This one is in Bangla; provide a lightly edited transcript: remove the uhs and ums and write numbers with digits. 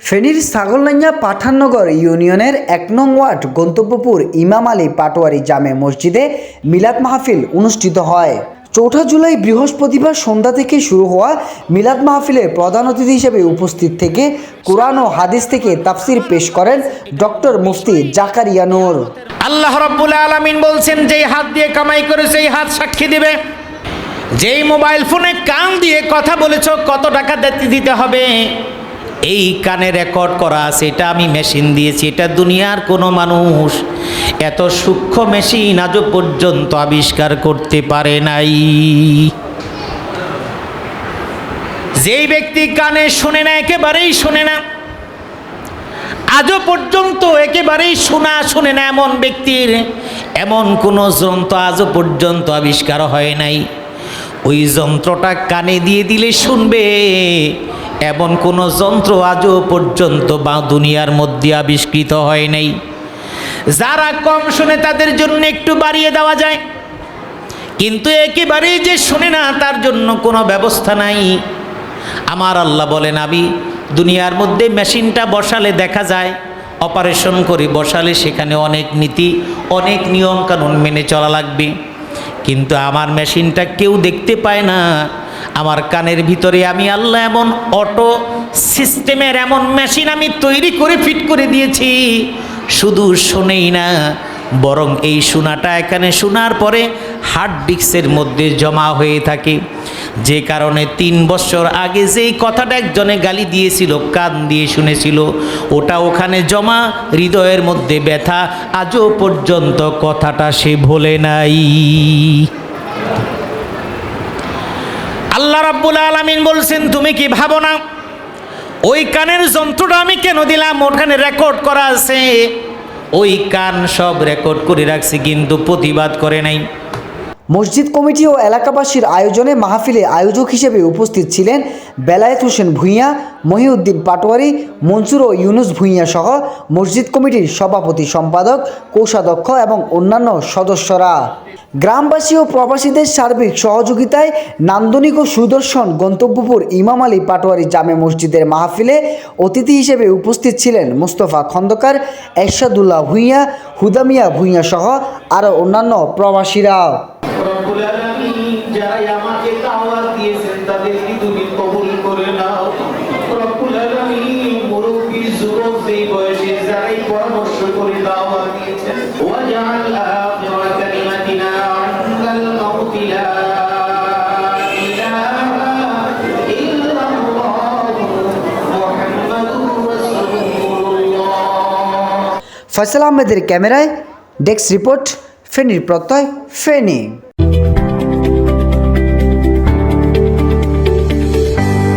ফেনীর ছাগলনাইয়া পাঠাননগর ইউনিয়নের ১ নং ওয়ার্ড গন্তব্যপুর ইমাম আলী পাটোয়ারি জামে মসজিদে মিলাদ মাহফিল অনুষ্ঠিত হয়। ৪ জুলাই বৃহস্পতিবার সন্ধ্যা থেকে শুরু হওয়া মিলাদ মাহফিলে প্রধান অতিথি হিসেবে উপস্থিত থেকে কোরআন ও হাদিস থেকে তাফসির পেশ করেন ডক্টর মুফতি জাকারিয়া নূর। আল্লাহ রাব্বুল আলামিন বলছেন, যেই হাত দিয়ে কামাই করেছে সেই হাত সাক্ষী দিবে। যেই মোবাইল ফোনে কান দিয়ে কথা বলেছো কত টাকা দিতে হবে। এই কানে রেকর্ড করা আছে, এটা আমি মেশিন দিয়েছি। এটা দুনিয়ার কোনো মানুষ এত সূক্ষ্ম মেশিন আজও পর্যন্ত আবিষ্কার করতে পারে নাই। যেই ব্যক্তি কানে শোনে না, একেবারেই শোনে না, আজও পর্যন্ত একেবারেই শোনে না, এমন ব্যক্তির এমন কোনো যন্ত্র আজও পর্যন্ত আবিষ্কার হয় নাই। ওই যন্ত্রটা কানে দিয়ে দিলে শুনবে, এমন কোনো যন্ত্র আজও পর্যন্ত বা দুনিয়ার মধ্যে আবিষ্কৃত হয় নাই। যারা কম শোনে তাদের জন্য একটু বাড়িয়ে দেওয়া যায়, কিন্তু একেবারেই যে শোনে না তার জন্য কোনো ব্যবস্থা নাই। আমার আল্লাহ বলেন, আমি দুনিয়ার মধ্যে মেশিনটা বসালে দেখা যায়, অপারেশন করে বসালে সেখানে অনেক নীতি অনেক নিয়ম কানুন মেনে চলা লাগবে, কিন্তু আমার মেশিনটা কেউ দেখতে পায় না। আমার কানের ভিতরে আমি আল্লাহ এমন অটো সিস্টেমের এমন মেশিন আমি তৈরি করে ফিট করে দিয়েছি, শুধু শোনেই না, বরং এই শোনাটা এখানে শোনার পরে হার্ড ডিস্কের মধ্যে জমা হয়ে থাকে। যে কারণে ৩ বছর আগে যেই কথাটা একজনে গালি দিয়েছিল, কান দিয়ে শুনেছিল, ওটা ওখানে জমা, হৃদয়ের মধ্যে ব্যথা, আজও পর্যন্ত কথাটা সে ভোলে নাই। আল্লাহ রাব্বুল আলামিন বলছেন, তুমি কি ভাবো না ওই কানের যন্ত্রটা আমি কেন দিলাম? ওখানে রেকর্ড করা আছে, ওই কান সব রেকর্ড করে রাখছি, কিন্তু প্রতিবাদ করে নাই। মসজিদ কমিটি ও এলাকাবাসীর আয়োজনে মাহফিলে আয়োজক হিসেবে উপস্থিত ছিলেন বেলায়েত হোসেন ভূঁইয়া, মহিউদ্দিন পাটোয়ারি, মনসুর ও ইউনুস ভূঁইয়া সহ মসজিদ কমিটির সভাপতি, সম্পাদক, কোষাধ্যক্ষ এবং অন্যান্য সদস্যরা। গ্রামবাসী ও প্রবাসীদের সার্বিক সহযোগিতায় নান্দনিক ও সুদর্শন গন্তব্যপুর ইমাম আলী পাটোয়ারি জামে মসজিদের মাহফিলে অতিথি হিসেবে উপস্থিত ছিলেন মোস্তফা খন্দকার, এরশাদুল্লাহ ভূঁইয়া, হুদামিয়া ভূঁইয়া সহ আরও অন্যান্য প্রবাসীরা। রব্বুল আলামিন যারা আমাকে দাওয়াত দিয়েছেন তাদেরকে তুমি কবুল করে নাও। রব্বুল আলামিন মুরব্বি যুবক যেই বয়সে যারাই পরামর্শ করে দাওয়াত দিয়েছেন, ওয়াজআল আখিরা কালিমাতিনা ইনদাল মাউতি লা ইলাহা ইল্লাল্লাহ মুহাম্মাদুর রাসূলুল্লাহ। ফয়সাল আহমেদের ক্যামেরায় ডেস্ক রিপোর্ট, ফেনীর প্রত্যয়, ফেনী।